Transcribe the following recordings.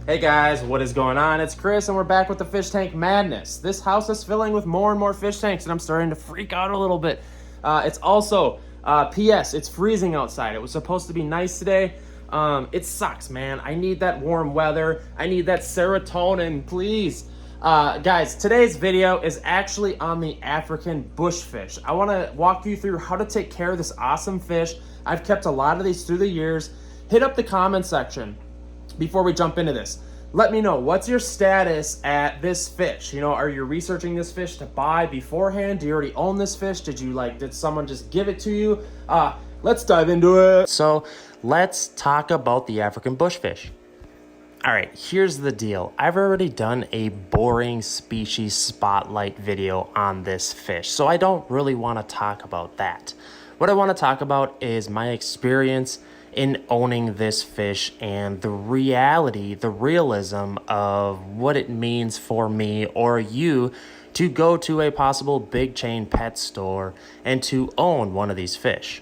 Hey guys, what is going on? It's Chris and we're back with the fish tank madness. This house is filling with more and more fish tanks and I'm starting to freak out a little bit. It's also, P.S. It's freezing outside. It was supposed to be nice today. It sucks, man. I need that warm weather. I need that serotonin, please. Guys, today's video is actually on the African bush fish. I want to walk you through how to take care of this awesome fish. I've kept a lot of these through the years. Hit up the comment section before we jump into this. Let me know, what's your status at this fish? You know, are you researching this fish to buy beforehand? Do you already own this fish? Did someone just give it to you? Let's dive into it. So let's talk about the African bush fish. All right, here's the deal. I've already done a boring species spotlight video on this fish, so I don't really want to talk about that. What I want to talk about is my experience in owning this fish and the reality, the realism of what it means for me or you to go to a possible big chain pet store and to own one of these fish.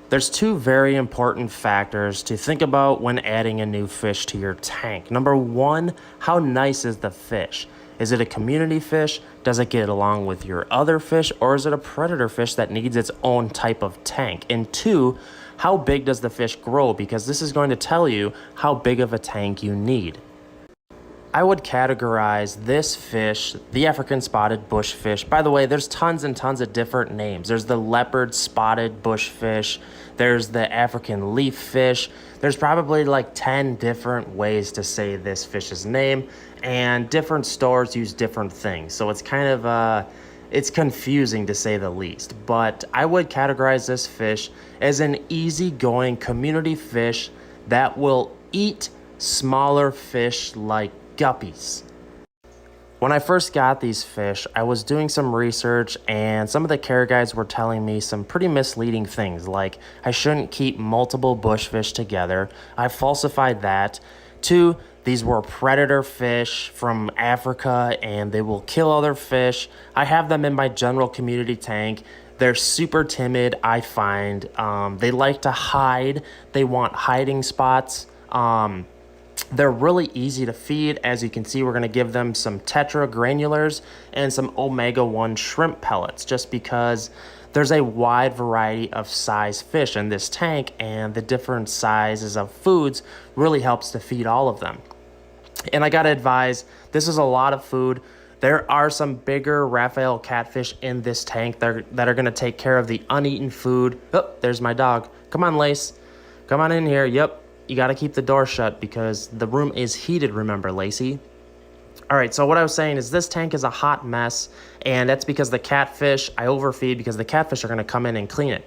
There's two very important factors to think about when adding a new fish to your tank. Number one, how nice is the fish? Is it a community fish? Does it get along with your other fish? Or is it a predator fish that needs its own type of tank? And two, how big does the fish grow? Because this is going to tell you how big of a tank you need. I would categorize this fish, the African spotted bush fish. By the way, there's tons and tons of different names. There's the leopard spotted bush fish. There's the African leaf fish. There's probably like 10 different ways to say this fish's name, and different stores use different things. So it's kind of, it's confusing to say the least. But I would categorize this fish as an easygoing community fish that will eat smaller fish like guppies. When I first got these fish, I was doing some research and some of the care guides were telling me some pretty misleading things, like I shouldn't keep multiple bush fish together. I falsified that. Two, these were predator fish from Africa and they will kill other fish. I have them in my general community tank. They're super timid, I find. They like to hide. They want hiding spots. They're really easy to feed. As you can see, we're going to give them some tetra granulars and some omega-1 shrimp pellets, just because there's a wide variety of size fish in this tank, and the different sizes of foods really helps to feed all of them. And I got to advise, this is a lot of food. There are some bigger Raphael catfish in this tank that are going to take care of the uneaten food. Oh, there's my dog. Come on, Lace. Come on in here. Yep. You got to keep the door shut because the room is heated, remember, Lacey. All right, so what I was saying is this tank is a hot mess, and that's because the catfish, I overfeed because the catfish are going to come in and clean it.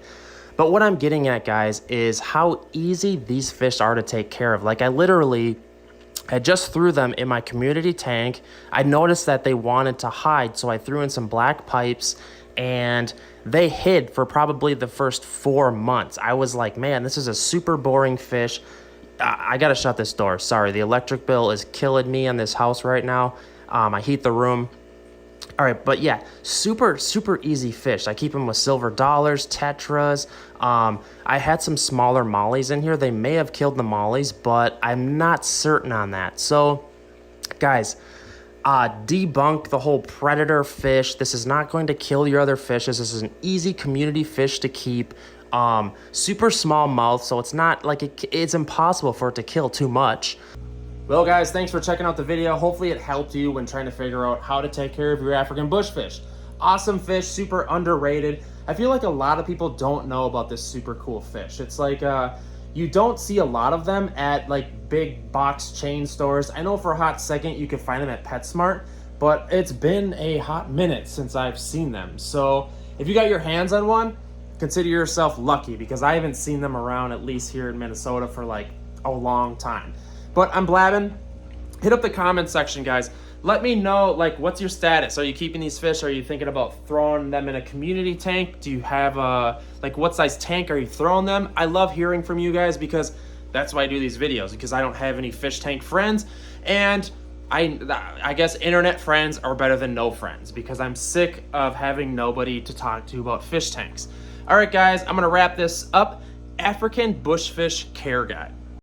But what I'm getting at, guys, is how easy these fish are to take care of. Like, I just threw them in my community tank. I noticed that they wanted to hide, so I threw in some black pipes, and they hid for probably the first 4 months. I was like, man, this is a super boring fish. I gotta shut this door. Sorry, the electric bill is killing me on this house right now. I heat the room. All right, but yeah, super easy fish. I keep them with silver dollars, tetras. I had some smaller mollies in here. They may have killed the mollies, but I'm not certain on that. So, guys, debunk the whole predator fish. This is not going to kill your other fishes. This is an easy community fish to keep. Super small mouth, so it's not like it's impossible for it to kill too much. Well, guys, thanks for checking out the video. Hopefully it helped you when trying to figure out how to take care of your African bush fish. Awesome fish, super underrated. I feel like a lot of people don't know about this super cool fish. It's like, you don't see a lot of them at like big box chain stores. I know for a hot second you could find them at PetSmart, but it's been a hot minute since I've seen them. So if you got your hands on one, consider yourself lucky, because I haven't seen them around, at least here in Minnesota, for like a long time. But I'm blabbing. Hit up the comment section, guys. Let me know, like, what's your status? Are you keeping these fish? Are you thinking about throwing them in a community tank? Do you have like, what size tank are you throwing them? I love hearing from you guys, because that's why I do these videos, because I don't have any fish tank friends, and I guess internet friends are better than no friends, because I'm sick of having nobody to talk to about fish tanks. All right, guys, I'm gonna wrap this up. African bush fish care guide.